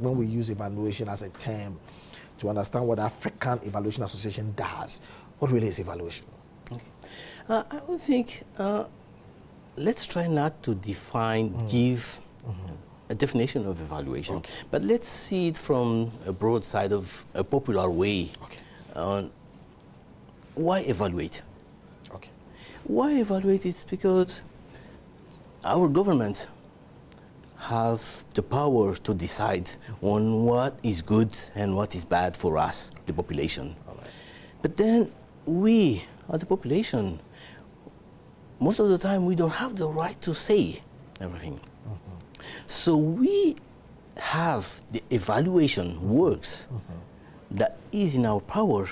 when we use evaluation as a term to understand what the African Evaluation Association does, what really is evaluation? Okay. I would think, let's try not to define, give a definition of evaluation, Okay. but let's see it from a broad side of a popular way. Okay. Why evaluate? Okay. Why evaluate? It's because our governments have the power to decide on what is good and what is bad for us, the population. All right. But then we, as the population, most of the time we don't have the right to say everything. So we have the evaluation works that is in our power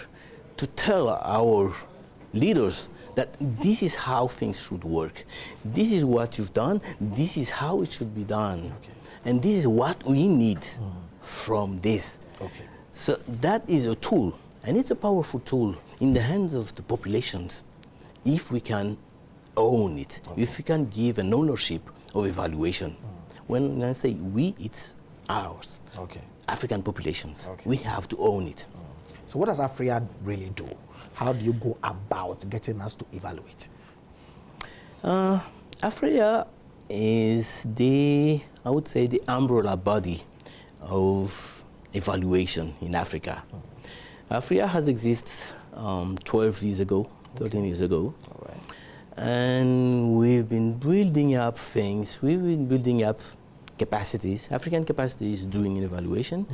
to tell our leaders that this is how things should work. This is what you've done, this is how it should be done. Okay. And this is what we need from this. Okay. So that is a tool, and it's a powerful tool in the hands of the populations if we can own it, if we can give an ownership of evaluation. When I say we, it's ours. Okay. African populations. Okay. We have to own it. So what does AFRIA really do? How do you go about getting us to evaluate? AFRIA is the, I would say, the umbrella body of evaluation in Africa. AFRIA has existed 12 years ago, 13 years ago. All right. And we've been building up things. We've been building up capacities, African capacities, doing an evaluation.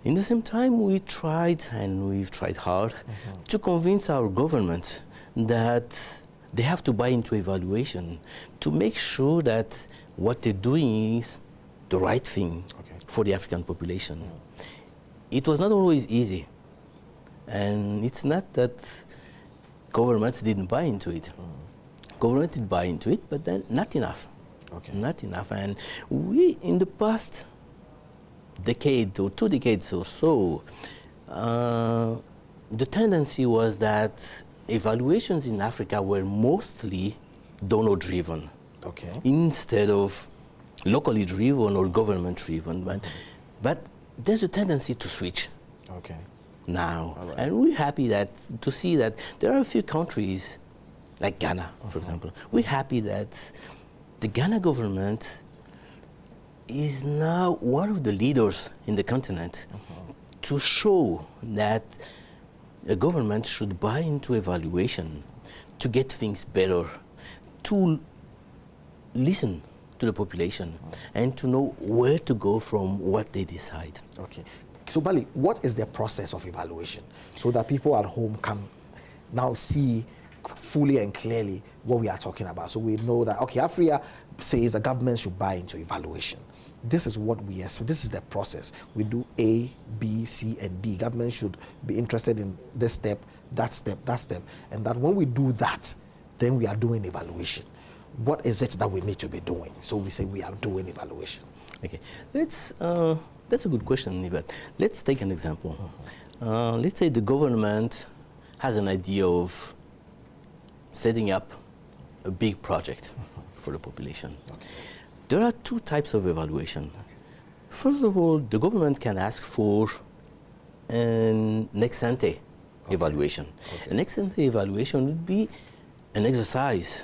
In the same time, we tried, and we've tried hard, to convince our governments that they have to buy into evaluation to make sure that what they're doing is the right thing for the African population. It was not always easy. And it's not that governments didn't buy into it. Government did buy into it, but then not enough. Okay. Not enough. And we, in the past decade or 2 decades or so, the tendency was that evaluations in Africa were mostly donor-driven, Okay. instead of locally driven or government-driven. But there's a tendency to switch Okay. now. All right. And we're happy to see that there are a few countries, like Ghana, for example. We're happy that the Ghana government is now one of the leaders in the continent to show that a government should buy into evaluation to get things better, to listen to the population, and to know where to go from what they decide. Okay. So, Bali, what is the process of evaluation so that people at home can now see fully and clearly what we are talking about? So we know that, okay, AFRIA says the government should buy into evaluation. This is what we expect. This is the process. We do A, B, C, and D. Government should be interested in this step, that step, that step. And that when we do that, then we are doing evaluation. What is it that we need to be doing? So we say we are doing evaluation. Okay, that's a good question, Nivet. Let's take an example. Let's say the government has an idea of setting up a big project for the population. Okay. There are 2 types of evaluation. First of all, the government can ask for an ex-ante evaluation. An ex-ante evaluation would be an exercise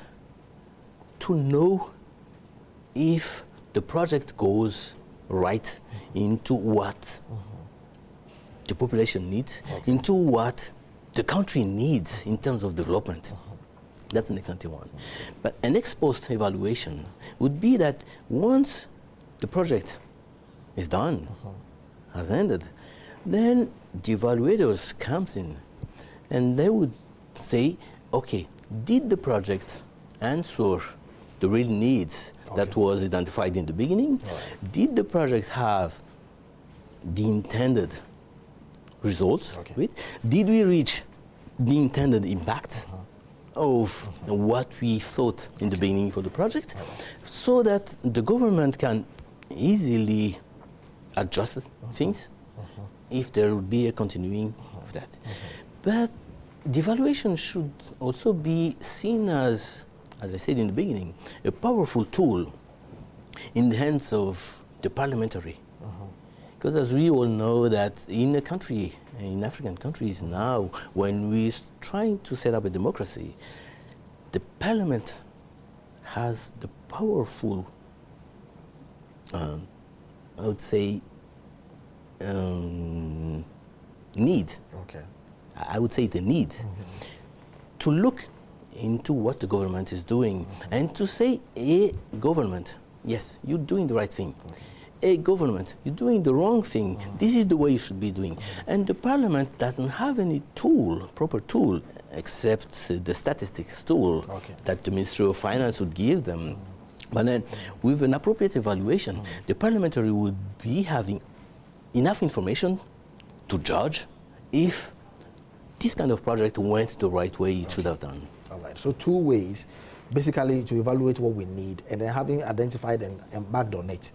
to know if the project goes right into what the population needs, into what the country needs in terms of development. That's an ex-ante one. But an ex-post evaluation would be that once the project is done, has ended, then the evaluators comes in and they would say, okay, did the project answer the real needs that was identified in the beginning? Did the project have the intended results? Did we reach the intended impact of what we thought in the beginning for the project, so that the government can easily adjust things if there would be a continuing of that. But the evaluation should also be seen as I said in the beginning, a powerful tool in the hands of the parliamentary. Because as we all know that in a country, in African countries now, when we're trying to set up a democracy, the parliament has the powerful, I would say, need. Okay. I would say the need to look into what the government is doing and to say, a government, yes, you're doing the right thing. A government, you're doing the wrong thing. This is the way you should be doing. And the parliament doesn't have any tool, proper tool, except the statistics tool that the Ministry of Finance would give them. But then, with an appropriate evaluation, the parliamentary would be having enough information to judge if this kind of project went the right way it should have done. All right. So 2 ways, basically, to evaluate what we need, and then having identified and embarked on it,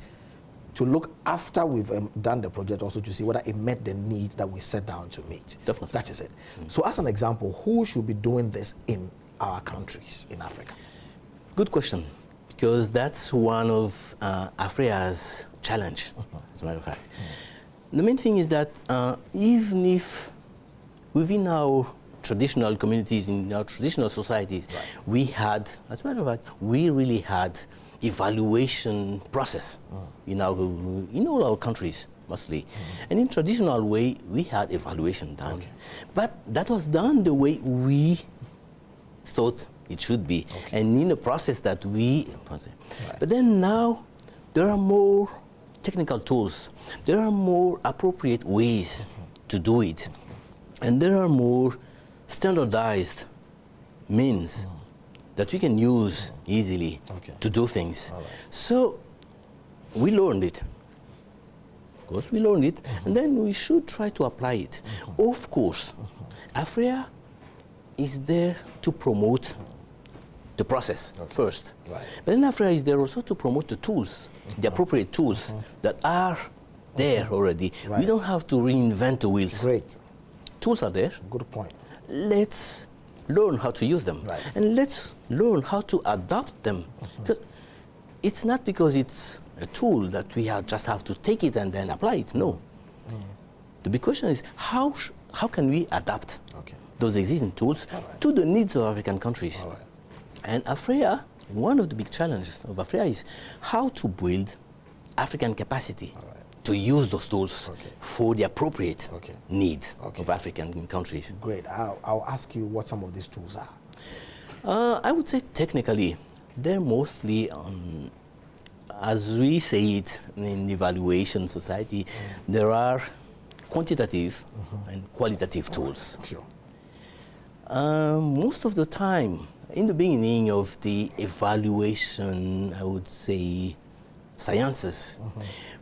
to look after we've done the project also to see whether it met the need that we set down to meet. Definitely. That is it. So as an example, who should be doing this in our countries in Africa? Good question, because that's one of Africa's challenge, as a matter of fact. The main thing is that even if within our traditional communities, in our traditional societies, we had, as a matter of fact, we really had evaluation process in all our countries, mostly. And in traditional way, we had evaluation done. But that was done the way we thought it should be, and in a process that we... But then now, there are more technical tools. There are more appropriate ways to do it. And there are more standardized means that we can use easily to do things. So we learned it. Of course, we learned it, and then we should try to apply it. Of course, Africa is there to promote the process first. But then Africa is there also to promote the tools, the appropriate tools that are there already. We don't have to reinvent the wheels. Great. Tools are there. Good point. Let's learn how to use them. And let's learn how to adopt them. Because it's not because it's a tool that we just have to take it and then apply it. No. The big question is how can we adapt those existing tools to the needs of African countries? And Africa, one of the big challenges of Africa is how to build African capacity to use those tools for the appropriate need of African countries. Great. I'll ask you what some of these tools are. I would say technically, they're mostly, as we say it in evaluation society, there are quantitative and qualitative tools. Most of the time, in the beginning of the evaluation, I would say, sciences,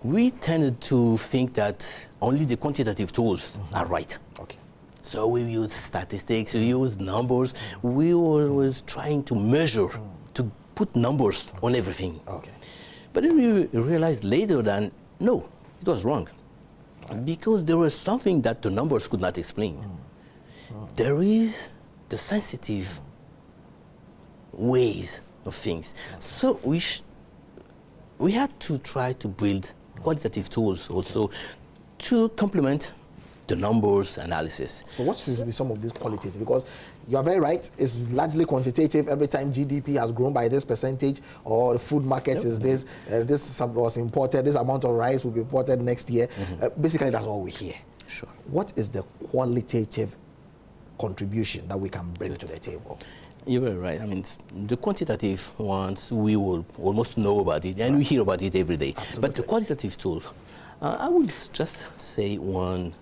we tended to think that only the quantitative tools are right. So we use statistics, we use numbers, we were always trying to measure, to put numbers on everything. But then we realized later that, no, it was wrong. Because there was something that the numbers could not explain. There is the sensitive ways of things. So we had to try to build qualitative tools also to complement the numbers analysis. So what should be some of these qualitative? Because you are very right, it's largely quantitative. Every time GDP has grown by this percentage, or the food market is this, this was imported, this amount of rice will be imported next year. Basically, that's all we hear. What is the qualitative contribution that we can bring to the table? You're very right. I mean, the quantitative ones, we will almost know about it, and we hear about it every day. But the qualitative tool, I will just say one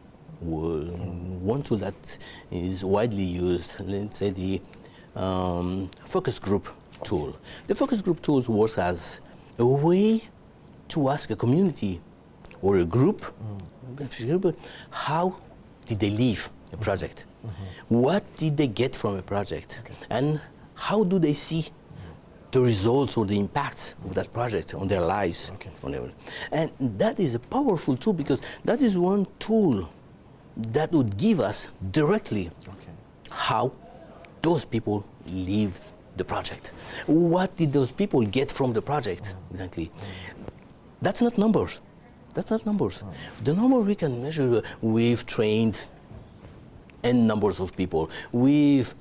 tool that is widely used, let's say the focus group tool. The focus group tool works as a way to ask a community or a group, how did they leave a project? What did they get from a project? And how do they see the results or the impact of that project on their lives? And that is a powerful tool, because that is one tool that would give us directly how those people lived the project. What did those people get from the project? Exactly. That's not numbers. That's not numbers. The number we can measure, we've trained N numbers of people. We've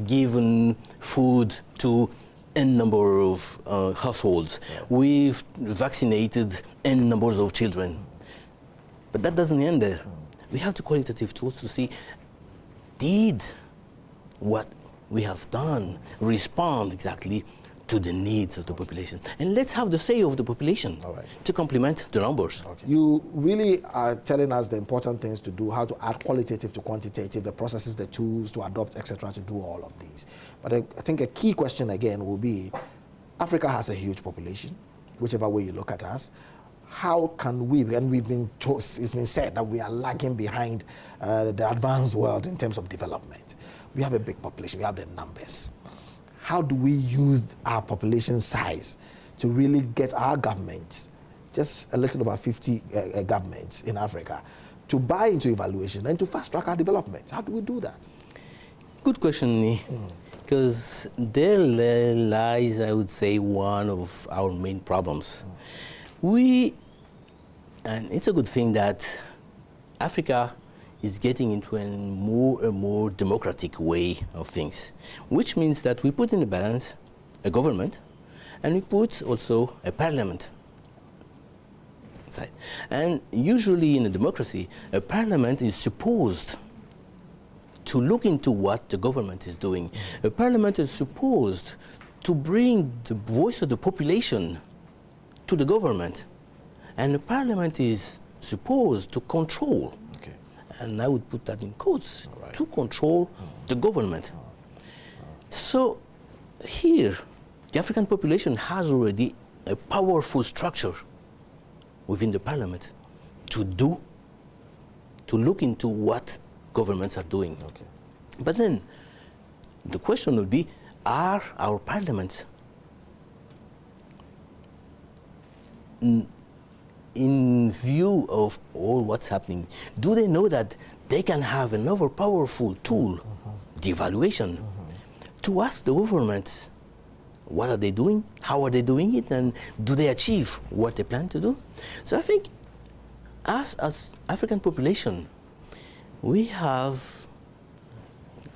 given food to N number of households. We've vaccinated N numbers of children. But that doesn't end there. We have the qualitative tools to see, did what we have done respond exactly to the needs of the population? And let's have the say of the population to complement the numbers. You really are telling us the important things to do, how to add qualitative to quantitative, the processes, the tools to adopt, etc., to do all of these. But I think a key question again will be, Africa has a huge population, whichever way you look at us. How can we, and it's been said that we are lagging behind the advanced world in terms of development. We have a big population, we have the numbers. How do we use our population size to really get our governments, just a little over 50 governments in Africa, to buy into evaluation and to fast track our development? How do we do that? Good question, because there lies, I would say, one of our main problems. And it's a good thing that Africa is getting into a more and more democratic way of things, which means that we put in a balance a government and we put also a parliament inside. And usually in a democracy, a parliament is supposed to look into what the government is doing. A parliament is supposed to bring the voice of the population to the government. And the parliament is supposed to control, and I would put that in quotes, to control the government. So here, the African population has already a powerful structure within the parliament to look into what governments are doing. But then the question would be, are our parliaments in view of all what's happening, do they know that they can have another powerful tool, the evaluation, to ask the government what are they doing, how are they doing it, and do they achieve what they plan to do? So I think as African population, we have,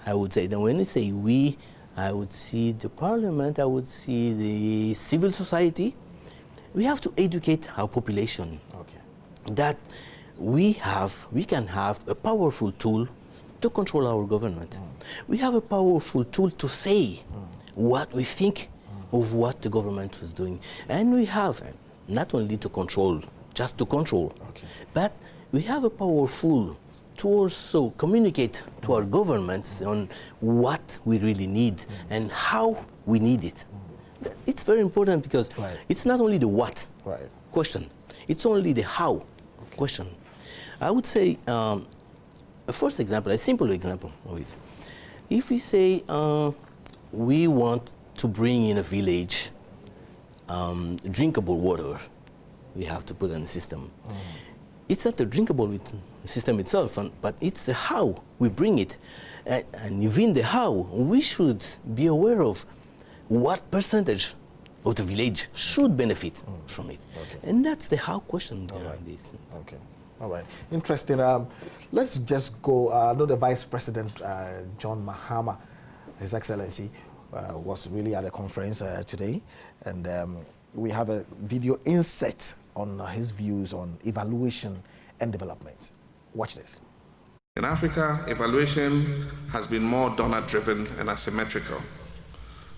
I would say, that when I say we, I would see the parliament, I would see the civil society. We have to educate our population that we can have a powerful tool to control our government. We have a powerful tool to say what we think of what the government is doing. And we have not only to control, just to control, but we have a powerful to also communicate to our governments on what we really need and how we need it. It's very important because it's not only the what question, it's only the how question. I would say a first example, a simple example of it. If we say we want to bring in a village drinkable water, we have to put in a system. It's not the drinkable system itself, but it's the how we bring it. And within the how, we should be aware of what percentage of the village should benefit from it. And that's the how question behind it. All right. Interesting. Let's just go. I know the Vice President, John Mahama, His Excellency, was really at the conference today. And we have a video inset on his views on evaluation and development. Watch this. In Africa, evaluation has been more donor-driven and asymmetrical.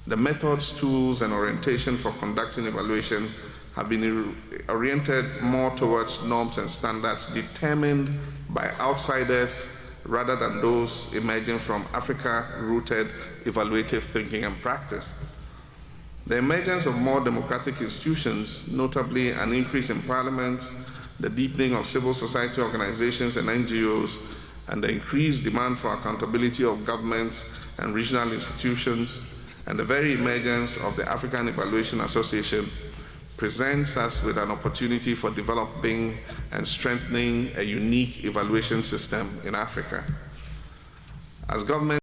The methods, tools, and orientation for conducting evaluation have been oriented more towards norms and standards determined by outsiders rather than those emerging from Africa-rooted evaluative thinking and practice. The emergence of more democratic institutions, notably an increase in parliaments, the deepening of civil society organizations and NGOs, and the increased demand for accountability of governments and regional institutions, and the very emergence of the African Evaluation Association presents us with an opportunity for developing and strengthening a unique evaluation system in Africa. As government